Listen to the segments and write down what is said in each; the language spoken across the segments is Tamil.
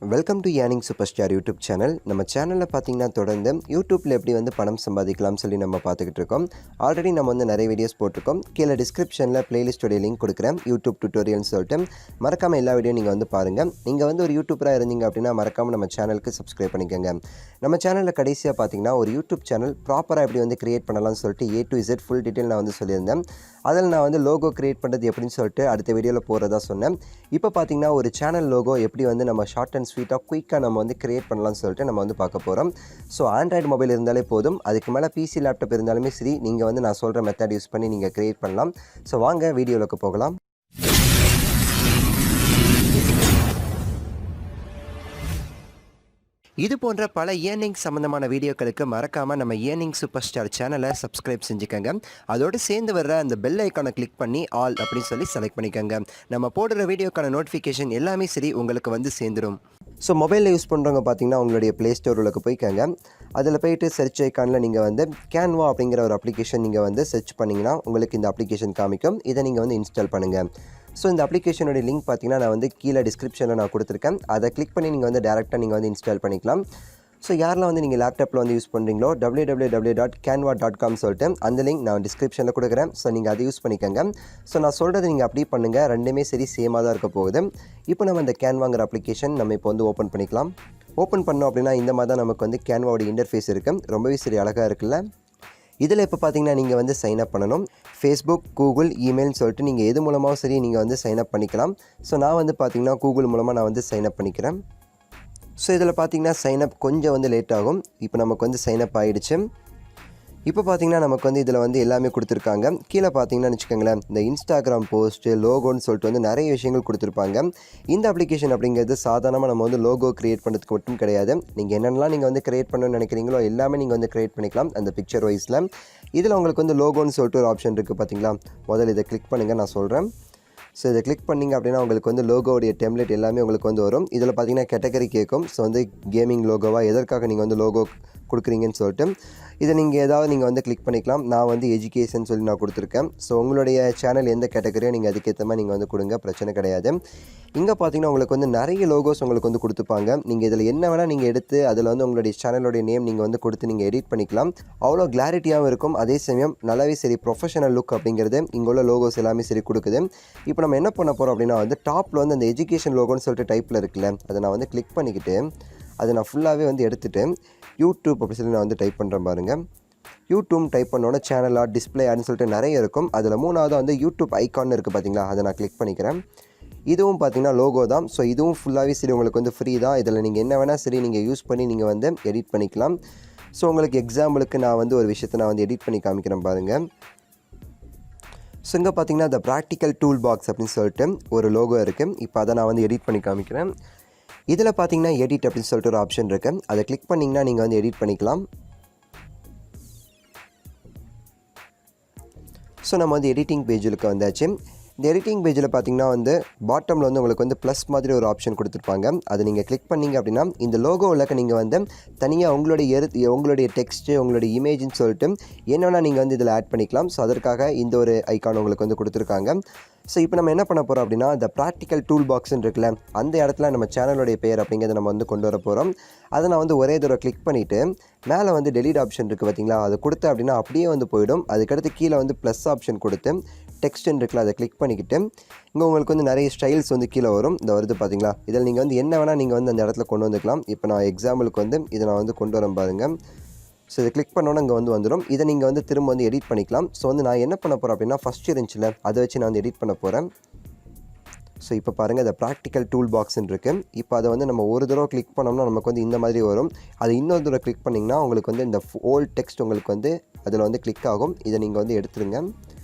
Welcome to earning super star YouTube channel. நம்ம சேனலில் பார்த்தீங்கன்னா தொடர்ந்து யூடியூப்பில் எப்படி வந்து பணம் சம்பாதிக்கலாம்னு சொல்லி நம்ம பார்த்துக்கிட்டு இருக்கோம். ஆல்ரெடி நம்ம வந்து நிறைய வீடியோஸ் போட்டிருக்கோம். கீழே டிஸ்கிரிப்ஷனில் பிளேலிஸ்டோடைய லிங்க் கொடுக்குறேன், யூடியூப் டியூட்டோரியல்னு சொல்லிட்டு. மறக்காமல் எல்லா வீடியோ நீங்கள் வந்து பாருங்கள். நீங்கள் வந்து ஒரு யூடியூபராக இருந்தீங்க அப்படின்னா மறக்காமல் நம்ம சேனலுக்கு சப்ஸ்கிரைப் பண்ணிக்கோங்க. நம்ம சேனலில் கடைசியாக பார்த்தீங்கன்னா ஒரு யூடியூப் சேனல் ப்ராப்பராக எப்படி வந்து கிரியேட் பண்ணலாம்னு சொல்லிட்டு A to Z full detail நான் வந்து சொல்லியிருந்தேன். அதில் நான் வந்து லோகோ கிரியேட் பண்ணுறது எப்படின்னு சொல்லிட்டு அடுத்த வீடியோவில் போகிறதா சொன்னேன். இப்போ பார்த்தீங்கன்னா ஒரு சேனல் லோகோ எப்படி வந்து நம்ம ஷார்ட் அண்ட் ஸ்வீட்டாக குயிக்காக நம்ம வந்து கிரியேட் பண்ணலாம்னு சொல்லிட்டு நம்ம வந்து பார்க்க போகிறோம். ஸோ ஆண்ட்ராய்டு மொபைல் இருந்தாலே போதும், அதுக்கு மேலே பிசி லேப்டாப் இருந்தாலுமே சரி, நீங்கள் வந்து நான் சொல்கிற மெத்தட் யூஸ் பண்ணி நீங்கள் கிரியேட் பண்ணலாம். ஸோ வாங்க வீடியோவுக்கு போகலாம். இது போன்ற பல ஏர்னிங் சம்மந்தமான வீடியோக்களுக்கு மறக்காமல் நம்ம ஏர்னிங் சூப்பர் ஸ்டார் சேனலை சப்ஸ்கிரைப் செஞ்சுக்கோங்க. அதோடு சேர்ந்து வர்ற அந்த பெல் ஐக்கானை கிளிக் பண்ணி ஆல் அப்படின்னு சொல்லி செலக்ட் பண்ணிக்கோங்க. நம்ம போடுற வீடியோக்கான நோட்டிஃபிகேஷன் எல்லாமே சரி உங்களுக்கு வந்து சேர்ந்துடும். ஸோ மொபைலில் யூஸ் பண்ணுறவங்க பார்த்தீங்கன்னா உங்களுடைய ப்ளே ஸ்டோருக்கு போய்க்கோங்க. அதில் போய்ட்டு சர்ச் ஐக்கானில் நீங்கள் வந்து கேன்வா அப்படிங்கிற ஒரு அப்ளிகேஷன் நீங்கள் வந்து சர்ச் பண்ணிங்கன்னா உங்களுக்கு இந்த அப்ளிகேஷன் காமிக்கும். இதை நீங்கள் வந்து இன்ஸ்டால் பண்ணுங்கள். ஸோ இந்த அப்ளிகேஷனுடைய லிங்க் பார்த்தீங்கன்னா நான் வந்து கீழே டிஸ்கிரிப்ஷனில் நான் கொடுத்துருக்கேன். அதை கிளிக் பண்ணி நீங்கள் வந்து டேரெக்டாக நீங்கள் வந்து இன்ஸ்டால் பண்ணிக்கலாம். ஸோ யாரெல்லாம் வந்து நீங்கள் லேப்டாப்பில் வந்து யூஸ் பண்ணுறீங்களோ www.canva.com சொல்லிட்டு அந்த லிங்க் நான் டிஸ்கிரிப்ஷனில் கொடுக்குறேன். ஸோ நீங்கள் அதை யூஸ் பண்ணிக்கோங்க. ஸோ நான் சொல்கிறது நீங்கள் அப்படியே பண்ணுங்கள், ரெண்டுமே சரி சேமாக தான் இருக்க போகுது. இப்போ நம்ம இந்த கேன்வாங்கிற அப்ளிகேஷன் நம்ம இப்போ வந்து ஓப்பன் பண்ணிக்கலாம். ஓப்பன் பண்ணோம் அப்படின்னா இந்த மாதிரி தான் நமக்கு வந்து கேன்வாவோட இன்டர்ஃபேஸ் இருக்குது. ரொம்பவே சரி அழகாக இருக்குல்ல. இதில் இப்போ பார்த்தீங்கன்னா நீங்கள் வந்து சைன்அப் பண்ணணும். ஃபேஸ்புக், கூகுள், இமெயில்னு சொல்லிட்டு நீங்கள் எது மூலமாகவும் சரி நீங்கள் வந்து சைன்அப் பண்ணிக்கலாம். ஸோ நான் வந்து பார்த்தீங்கன்னா கூகுள் மூலமாக நான் வந்து சைன்அப் பண்ணிக்கிறேன். ஸோ இதில் பார்த்தீங்கன்னா சைன்அப் கொஞ்சம் வந்து லேட் ஆகும். இப்போ நமக்கு வந்து சைன்அப் ஆகிடுச்சு. இப்போ பார்த்தீங்கன்னா நமக்கு வந்து இதில் வந்து எல்லாமே கொடுத்துருக்காங்க. கீழே பார்த்தீங்கன்னு வச்சுக்கோங்களேன், இந்த இன்ஸ்டாகிராம் போஸ்ட்டு, லோகோன்னு சொல்லிட்டு வந்து நிறைய விஷயங்கள் கொடுத்துருப்பாங்க. இந்த அப்ளிகேஷன் அப்படிங்கிறது சாதாரணமாக நம்ம வந்து லோகோ கிரியேட் பண்ணுறதுக்கு மட்டும் கிடையாது. நீங்கள் என்னென்னலாம் நீங்கள் வந்து கிரியேட் பண்ணணும்னு நினைக்கிறீங்களோ எல்லாமே நீங்கள் வந்து கிரியேட் பண்ணிக்கலாம் அந்த பிக்சர் வைஸில். இதில் உங்களுக்கு வந்து லோகோன்னு சொல்லிட்டு ஒரு ஆப்ஷன் இருக்குது பார்த்தீங்களா. முதல்ல இதை கிளிக் பண்ணுங்கள், நான் சொல்கிறேன். ஸோ இதை கிளிக் பண்ணிங்க அப்படின்னா உங்களுக்கு வந்து லோகோடைய டெம்ப்ளேட் எல்லாமே உங்களுக்கு வந்து வரும். இதில் பார்த்தீங்கன்னா கேட்டகரி கேட்கும். ஸோ வந்து கேமிங் லோகோவா, எதற்காக நீங்கள் வந்து லோகோ கொடுக்குறீங்கன்னு சொல்லிட்டு இதை நீங்கள் ஏதாவது நீங்கள் வந்து கிளிக் பண்ணிக்கலாம். நான் வந்து எஜுகேஷன் சொல்லி நான் கொடுத்துருக்கேன். ஸோ உங்களுடைய சேனல் எந்த கேட்டகரியோ நீங்கள் அதுக்கேற்ற மாதிரி நீங்கள் வந்து கொடுங்க, பிரச்சனை கிடையாது. இங்கே பார்த்தீங்கன்னா உங்களுக்கு வந்து நிறைய லோகோஸ் உங்களுக்கு வந்து கொடுத்துப்பாங்க. நீங்கள் இதில் என்ன வேணால் நீங்கள் எடுத்து அதில் வந்து உங்களுடைய சேனலோடைய நேம் நீங்கள் வந்து கொடுத்து நீங்கள் எடிட் பண்ணிக்கலாம். அவ்வளோ கிளாரிட்டியாகவும் இருக்கும். அதே சமயம் நல்லாவே சரி ப்ரொஃபஷனல் லுக் அப்படிங்கிறது இங்கே உள்ள லோகோஸ் எல்லாமே சரி கொடுக்குது. இப்போ நம்ம என்ன பண்ண போகிறோம் அப்படின்னா வந்து டாப்பில் வந்து அந்த எஜுகேஷன் லோகோன்னு சொல்லிட்டு டைப்பில் இருக்குல்ல, அதை நான் வந்து கிளிக் பண்ணிக்கிட்டு அதை நான் ஃபுல்லாகவே வந்து எடுத்துகிட்டு யூடியூப் அப்படி சொல்லி நான் வந்து டைப் பண்ணுறேன் பாருங்கள். யூடியூப் டைப் பண்ணோட சேனல் ஆட், டிஸ்பிளே ஆட்னு சொல்லிட்டு நிறைய இருக்கும். அதில் மூணாவது வந்து யூடியூப் ஐக்கான் இருக்குது பார்த்தீங்களா, அதை நான் கிளிக் பண்ணிக்கிறேன். இதுவும் பார்த்தீங்கன்னா லோகோ தான். ஸோ இதுவும் ஃபுல்லாகவே சரி உங்களுக்கு வந்து ஃப்ரீ தான். இதில் நீங்கள் என்ன வேணால் சரி நீங்கள் யூஸ் பண்ணி நீங்கள் வந்து எடிட் பண்ணிக்கலாம். ஸோ உங்களுக்கு எக்ஸாம்பிளுக்கு நான் வந்து ஒரு விஷயத்தை நான் வந்து எடிட் பண்ணி காமிக்கிறேன் பாருங்கள். ஸோ இங்கே பார்த்தீங்கன்னா இந்த ப்ராக்டிக்கல் டூல் பாக்ஸ் அப்படின்னு சொல்லிட்டு ஒரு லோகோ இருக்குது. இப்போ அதை நான் வந்து எடிட் பண்ணி காமிக்கிறேன். இதில் பார்த்தீங்கன்னா எடிட் அப்படின்னு சொல்லிட்டு ஒரு ஆப்ஷன் இருக்குது. அதை கிளிக் பண்ணிங்கன்னா நீங்கள் வந்து எடிட் பண்ணிக்கலாம். ஸோ நம்ம வந்து எடிட்டிங் பேஜுக்கு வந்தாச்சு. இந்த எடிட்டிங் பேஜில் பார்த்தீங்கன்னா வந்து பாட்டமில் வந்து உங்களுக்கு வந்து ப்ளஸ் மாதிரி ஒரு ஆப்ஷன் கொடுத்துருப்பாங்க. அதை நீங்கள் கிளிக் பண்ணிங்க அப்படின்னா இந்த லோகோவில் நீங்கள் வந்து தனியாக உங்களுடைய டெக்ஸ்ட்டு, உங்களுடைய இமேஜ்னு சொல்லிட்டு என்னென்னா நீங்கள் வந்து இதில் ஆட் பண்ணிக்கலாம். ஸோ அதற்காக இந்த ஒரு ஐக்கான் உங்களுக்கு வந்து கொடுத்துருக்காங்க. ஸோ இப்போ நம்ம என்ன பண்ண போகிறோம் அப்படின்னா இந்த ப்ராக்டிக்கல் டூல் பாக்ஸ்ன்னு இருக்குல்ல, அந்த இடத்துல நம்ம சேனலோடைய பேர் அப்படிங்கிறத நம்ம வந்து கொண்டு வர போகிறோம். அதை நான் வந்து ஒரே தடவை கிளிக் பண்ணிவிட்டு மேலே வந்து டெலீட் ஆப்ஷன் இருக்குது பார்த்தீங்களா, அது கொடுத்து அப்படின்னா அப்படியே வந்து போயிடும். அதுக்கடுத்து கீழே வந்து ப்ளஸ் ஆப்ஷன் கொடுத்து டெக்ஸ்ட்ன்னு இருக்குல்ல, அதை கிளிக் பண்ணிக்கிட்டு இங்கே உங்களுக்கு வந்து நிறைய ஸ்டைல்ஸ் வந்து கீழே வரும். இந்த வருது பார்த்தீங்களா, இதில் நீங்கள் வந்து என்ன வேணால் நீங்கள் வந்து அந்த இடத்துல கொண்டு வந்துக்கலாம். இப்போ நான் எக்ஸாம்பிளுக்கு வந்து இதை நான் வந்து கொண்டு வரேன் பாருங்கள். ஸோ இதை கிளிக் பண்ணோன்னா இங்கே வந்து வந்துடும். இதை நீங்கள் வந்து திரும்ப வந்து எடிட் பண்ணிக்கலாம். ஸோ வந்து நான் என்ன பண்ண போகிறேன் அப்படின்னா ஃபஸ்ட்டு இருந்துச்சுல, அதை வச்சு நான் வந்து எடிட் பண்ண போகிறேன். ஸோ இப்போ பாருங்கள், இந்த ப்ராக்டிக்கல் டூல் பாக்ஸ்ன்னு இருக்குது. இப்போ அதை வந்து நம்ம ஒரு தடவை கிளிக் பண்ணோம்னா நமக்கு வந்து இந்த மாதிரி வரும். அது இன்னொரு தடவை கிளிக் பண்ணிங்கன்னா உங்களுக்கு வந்து இந்த ஓல்ட் டெக்ஸ்ட் உங்களுக்கு வந்து அதில் வந்து கிளிக் ஆகும். இதை நீங்கள் வந்து எடுத்துருங்க.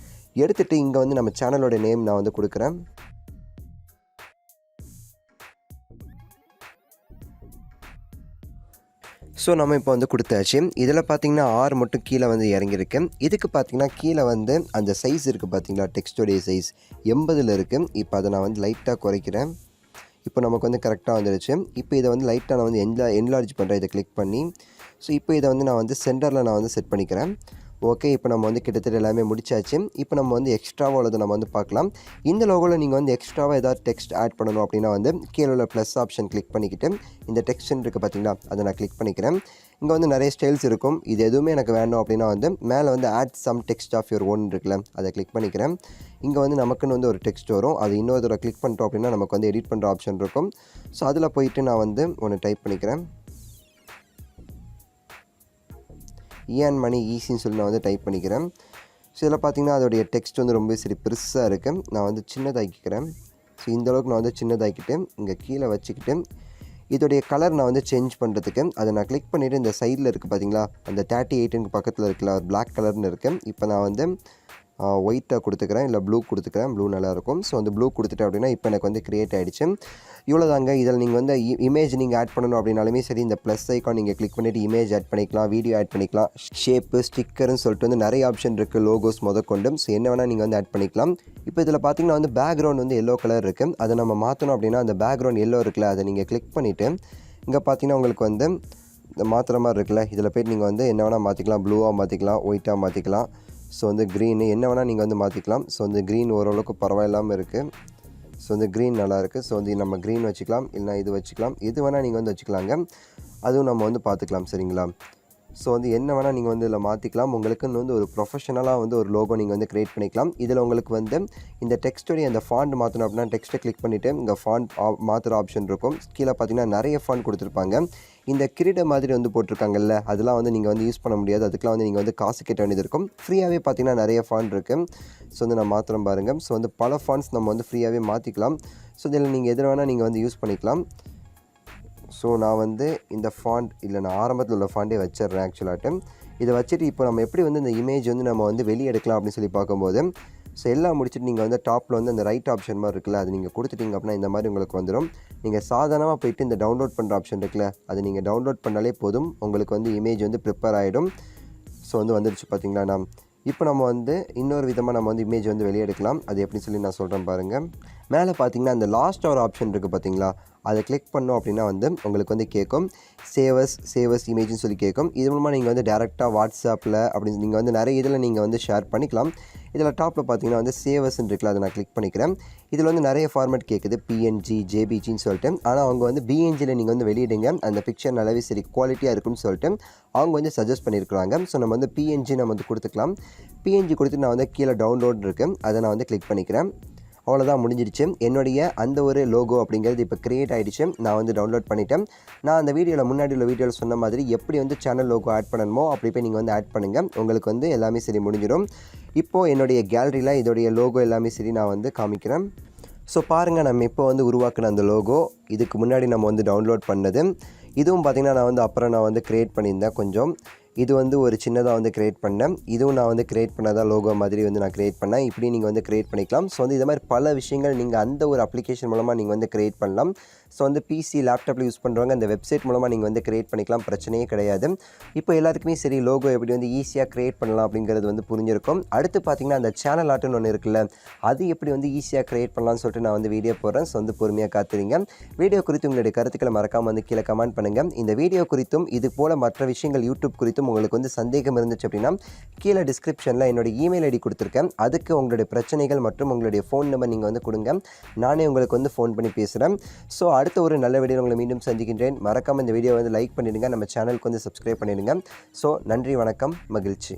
எடுத்துகிட்டு இங்கே வந்து நம்ம சேனலோட நேம் நான் வந்து கொடுக்குறேன். ஸோ நம்ம இப்போ வந்து கொடுத்தாச்சு. இதில் பார்த்தீங்கன்னா ஆர் மட்டும் கீழே வந்து இறங்கியிருக்கு. இதுக்கு பார்த்தீங்கன்னா கீழே வந்து அந்த சைஸ் இருக்குது பார்த்தீங்களா, டெக்ஸ்டோடைய சைஸ் 80 இருக்குது. இப்போ அதை நான் வந்து லைட்டாக குறைக்கிறேன். இப்போ நமக்கு வந்து கரெக்டாக வந்துடுச்சு. இப்போ இதை வந்து லைட்டாக நான் வந்து என்லார்ஜ் பண்ணுறேன், இதை கிளிக் பண்ணி. ஸோ இப்போ இதை வந்து நான் வந்து சென்டரில் நான் வந்து செட் பண்ணிக்கிறேன். ஓகே, இப்போ நம்ம வந்து கிட்டத்தட்ட எல்லாமே முடிச்சாச்சு. இப்போ நம்ம வந்து எக்ஸ்ட்ராவாக உள்ளதை நம்ம வந்து பார்க்கலாம். இந்த லோகோவில் நீங்கள் வந்து எக்ஸ்ட்ராவாக ஏதாவது டெக்ஸ்ட் ஆட் பண்ணணும் அப்படின்னா வந்து கீழே உள்ள ப்ளஸ் ஆப்ஷன் கிளிக் பண்ணிக்கிட்டு இந்த டெக்ஸ்ட்னு இருக்குது பார்த்தீங்களா, அதை நான் கிளிக் பண்ணிக்கிறேன். இங்கே வந்து நிறைய ஸ்டைல்ஸ் இருக்கும். இது எதுவுமே எனக்கு வேணும் அப்படின்னா வந்து மேலே வந்து add some text of your own இருக்குல்ல, அதை கிளிக் பண்ணிக்கிறேன். இங்கே வந்து நமக்குன்னு வந்து ஒரு டெக்ஸ்ட் வரும். அது இன்னொரு தடவை கிளிக் பண்ணிட்டோம் அப்படின்னா நமக்கு வந்து எடிட் பண்ணுற ஆப்ஷன் இருக்கும். ஸோ அதில் போயிட்டு நான் வந்து ஒன்று டைப் பண்ணிக்கிறேன். ஏன் மணி ஈஸின்னு சொல்லி நான் வந்து டைப் பண்ணிக்கிறேன். ஸோ இதில் பார்த்தீங்கன்னா அதோடைய டெக்ஸ்ட் வந்து ரொம்ப சரி பெருசாக இருக்குது. நான் வந்து சின்னதாக்கிக்கிறேன். ஸோ இந்தளவுக்கு நான் வந்து சின்னதாக்கிட்டு இங்கே கீழே வச்சுக்கிட்டு இதோடைய கலர் நான் வந்து சேஞ்ச் பண்ணுறதுக்கு அதை நான் கிளிக் பண்ணிவிட்டு இந்த சைடில் இருக்குது பார்த்தீங்களா, அந்த 38க்கு பக்கத்தில் இருக்குல்ல பிளாக் கலர்னு இருக்குது. இப்போ நான் வந்து ஒயிட்டாக கொடுத்துக்கிறேன், இல்லை ப்ளூ கொடுத்துக்கிறேன். ப்ளூ நல்லாயிருக்கும். ஸோ வந்து ப்ளூ கொடுத்துட்டேன் அப்படின்னா இப்போ எனக்கு வந்து க்ரியேட் ஆகிடுச்சு. இவ்வளோதாங்க. இதில் நீங்கள் வந்து இமேஜ் நீங்கள் ஆட் பண்ணணும் அப்படின்னாலுமே சரி, இந்த ப்ளஸ் ஐக்கான் நீங்கள் கிளிக் பண்ணிவிட்டு இமேஜ் ஆட் பண்ணிக்கலாம், வீடியோ ஆட் பண்ணிக்கலாம், ஷேப்பு, ஸ்டிக்கர்னு சொல்லிட்டு வந்து நிறைய ஆப்ஷன் இருக்குது, லோகோஸ் முதற்கொண்டு. ஸோ என்ன வேணால் நீங்கள் வந்து ஆட் பண்ணிக்கலாம். இப்போ இதில் பார்த்தீங்கன்னா வந்து பேக்ரவுண்ட் வந்து எல்லோ கலர் இருக்குது. அதை நம்ம மாற்றணும் அப்படின்னா அந்த பேக்ரவுண்ட் எல்லோ இருக்குல்ல, அதை நீங்கள் கிளிக் பண்ணிவிட்டு இங்கே பார்த்தீங்கன்னா உங்களுக்கு வந்து இந்த மாற்றுற மாதிரி இருக்குல்ல, இதில் போய்ட்டு நீங்கள் வந்து என்ன வேணால் மாற்றிக்கலாம். ப்ளூவாக மாற்றிக்கலாம், ஒயிட்டாக மாற்றிக்கலாம். ஸோ வந்து க்ரீனு என்ன வேணால் நீங்கள் வந்து மாற்றிக்கலாம். ஸோ வந்து க்ரீன் ஓரளவுக்கு பரவாயில்லாமல் இருக்குது. ஸோ வந்து க்ரீன் நல்லாயிருக்கு. ஸோ வந்து நம்ம க்ரீன் வச்சுக்கலாம், இல்லைனா இது வச்சுக்கலாம், எது வேணால் நீங்கள் வந்து வச்சுக்கலாங்க. அதுவும் நம்ம வந்து பார்த்துக்கலாம், சரிங்களா. ஸோ வந்து என்ன வேணால் நீங்கள் வந்து இதில் மாற்றிக்கலாம். உங்களுக்குன்னு வந்து ஒரு ப்ரொஃபஷனலாக வந்து ஒரு லோகோ நீங்கள் வந்து க்ரியேட் பண்ணிக்கலாம். இதில் உங்களுக்கு வந்து இந்த டெக்ஸ்ட்டுடைய அந்த ஃபாண்ட் மாற்றணும் அப்படின்னா டெக்ஸ்ட்டை கிளிக் பண்ணிவிட்டு இங்கே ஃபாண்ட் மாற்றுற ஆப்ஷன் இருக்கும். கீழே பார்த்தீங்கன்னா நிறைய ஃபாண்ட் கொடுத்துருப்பாங்க. இந்த கிரீட மாதிரி வந்து போட்டிருக்காங்கல்ல, அதெல்லாம் வந்து நீங்கள் வந்து யூஸ் பண்ண முடியாது. அதுக்கெலாம் வந்து நீங்கள் வந்து காசு கட்ட வேண்டியது இருக்கும். ஃப்ரீயாகவே பார்த்தீங்கன்னா நிறைய ஃபாண்ட் இருக்குது. ஸோ வந்து நான் மாத்திரம் பாருங்கள். ஸோ வந்து பல ஃபாண்ட்ஸ் நம்ம வந்து ஃப்ரீயாகவே மாற்றிக்கலாம். ஸோ இதில் நீங்கள் எது வேணால் நீங்கள் வந்து யூஸ் பண்ணிக்கலாம். ஸோ நான் வந்து இந்த ஃபாண்ட் இல்லை, நான் ஆரம்பத்தில் உள்ள ஃபாண்டே வச்சிடுறேன் ஆக்சுவலாட்டு. இதை வச்சுட்டு இப்போ நம்ம எப்படி வந்து இந்த இமேஜ் வந்து நம்ம வந்து வெளியே எடுக்கலாம் அப்படின்னு சொல்லி பார்க்கும்போது, ஸோ எல்லாம் முடிச்சுட்டு நீங்கள் வந்து டாப்பில் வந்து அந்த ரைட் ஆப்ஷன் மாதிரி இருக்குல்ல, அது நீங்கள் கொடுத்துட்டீங்க அப்படின்னா இந்த மாதிரி உங்களுக்கு வந்துடும். நீங்கள் சாதாரணமாக போய்ட்டு இந்த டவுன்லோட் பண்ணுற ஆப்ஷன் இருக்குல்ல, அது நீங்கள் டவுன்லோட் பண்ணாலே போதும், உங்களுக்கு வந்து இமேஜ் வந்து ப்ரிப்பேர் ஆகிடும். ஸோ வந்து வந்துடுச்சு பார்த்தீங்களா. இப்போ நம்ம வந்து இன்னொரு விதமாக நம்ம வந்து இமேஜ் வந்து வெளியே எடுக்கலாம். அது எப்படின்னு சொல்லி நான் சொல்கிறேன் பாருங்கள். மேலே பார்த்தீங்கன்னா அந்த லாஸ்ட் ஒரு ஆப்ஷன் இருக்குது பார்த்தீங்களா, அதை கிளிக் பண்ணோம் அப்படின்னா வந்து உங்களுக்கு வந்து கேட்கும் சேவஸ் இமேஜ்னு சொல்லி கேட்கும். இது மூலமாக நீங்கள் வந்து டேரெக்டாக வாட்ஸ்அப்பில் அப்படி நீங்கள் வந்து நிறைய இதில் நீங்கள் வந்து ஷேர் பண்ணிக்கலாம். இதில் டாப்பில் பார்த்தீங்கன்னா வந்து சேவஸ்ன்னு இருக்குல்ல, அதை நான் கிளிக் பண்ணிக்கிறேன். இதில் வந்து நிறைய ஃபார்மேட் கேட்குது, பிஎன்ஜி, ஜேபிஜின்னு சொல்லிட்டு. ஆனால் அவங்க வந்து பிஎன்ஜியில் நீங்கள் வந்து வெளியிடுங்க, அந்த பிக்சர் நல்லாவே சரி குவாலிட்டியாக இருக்குன்னு சொல்லிட்டு அவங்க வந்து சஜஸ்ட் பண்ணியிருக்கிறாங்க. ஸோ நம்ம வந்து பிஎன்ஜி நம்ம வந்து கொடுத்துக்கலாம். பிஎன்ஜி கொடுத்து நான் வந்து கீழே டவுன்லோட் இருக்குது, அதை நான் வந்து கிளிக் பண்ணிக்கிறேன். அவ்வளோதான், முடிஞ்சிடுச்சு. என்னுடைய அந்த ஒரு லோகோ அப்படிங்கிறது இப்போ க்ரியேட் ஆகிடுச்சு. நான் வந்து டவுன்லோட் பண்ணிவிட்டேன். நான் அந்த வீடியோவில் முன்னாடி உள்ள வீடியோவில் சொன்ன மாதிரி எப்படி வந்து சேனல் லோகோ ஆட் பண்ணணுமோ அப்படி போய் நீங்கள் வந்து ஆட் பண்ணுங்கள். உங்களுக்கு வந்து எல்லாமே சரி முடிஞ்சிடும். இப்போது என்னுடைய கேலரியில் இதோடைய லோகோ எல்லாமே சரி நான் வந்து காமிக்கிறேன். ஸோ பாருங்கள், நம்ம இப்போ வந்து உருவாக்கின அந்த லோகோ இதுக்கு முன்னாடி நம்ம வந்து டவுன்லோட் பண்ணது. இதுவும் பார்த்திங்கன்னா நான் வந்து அப்புறம் நான் வந்து க்ரியேட் பண்ணியிருந்தேன் கொஞ்சம். இது வந்து ஒரு சின்னதாக வந்து க்ரியேட் பண்ணேன். இதுவும் நான் வந்து க்ரியேட் பண்ணதாக லோகோ மாதிரி வந்து நான் க்ரியேட் பண்ணேன். இப்படி நீங்கள் வந்து க்ரியேட் பண்ணிக்கலாம். ஸோ வந்து இது மாதிரி பல விஷயங்கள் நீங்கள் அந்த ஒரு அப்ளிகேஷன் மூலமாக நீங்கள் வந்து க்ரியேட் பண்ணலாம். ஸோ வந்து பிசி லேப்டாப்பில் யூஸ் பண்ணுறவங்க அந்த வெப்சைட் மூலமாக நீங்கள் வந்து க்ரியேட் பண்ணிக்கலாம், பிரச்சனையே கிடையாது. இப்போ எல்லாத்துக்குமே சரி லோகோ எப்படி வந்து ஈஸியாக க்ரியேட் பண்ணலாம் அப்படிங்கிறது வந்து புரிஞ்சிருக்கும். அடுத்து பார்த்திங்கன்னா அந்த சேனல் ஆர்ட்டுன்னு ஒன்று இருக்குல்ல, அது எப்படி வந்து ஈஸியாக க்ரியேட் பண்ணலாம்னு சொல்லிட்டு நான் வந்து வீடியோ போடுறேன். ஸோ வந்து பொறுமையாக காத்துறீங்க. வீடியோ குறித்து உங்களுடைய கருத்துக்களை மறக்காமல் வந்து கீழே கமெண்ட் பண்ணுங்கள். இந்த வீடியோ குறித்தும் இது போல் மற்ற விஷயங்கள் யூடியூப் குறித்தும் உங்களுக்கு வந்து சந்தேகம் இருந்துச்சு அப்படின்னா கீழே டிஸ்கிரிப்ஷனில் என்னோட இமெயில் ஐடி கொடுத்துருக்கேன். அதுக்கு உங்களுடைய பிரச்சனைகள் மற்றும் உங்களுடைய ஃபோன் நம்பர் நீங்கள் வந்து கொடுங்க, நானே உங்களுக்கு வந்து ஃபோன் பண்ணி பேசுகிறேன். ஸோ அடுத்த ஒரு நல்ல வீடியோ உங்களை மீண்டும் சந்திக்கின்றேன். மறக்காமல் இந்த வீடியோ வந்து லைக் பண்ணிடுங்க, நம்ம சேனலுக்கு வந்து சப்ஸ்கிரைப் பண்ணிடுங்க. ஸோ நன்றி, வணக்கம், மகிழ்ச்சி.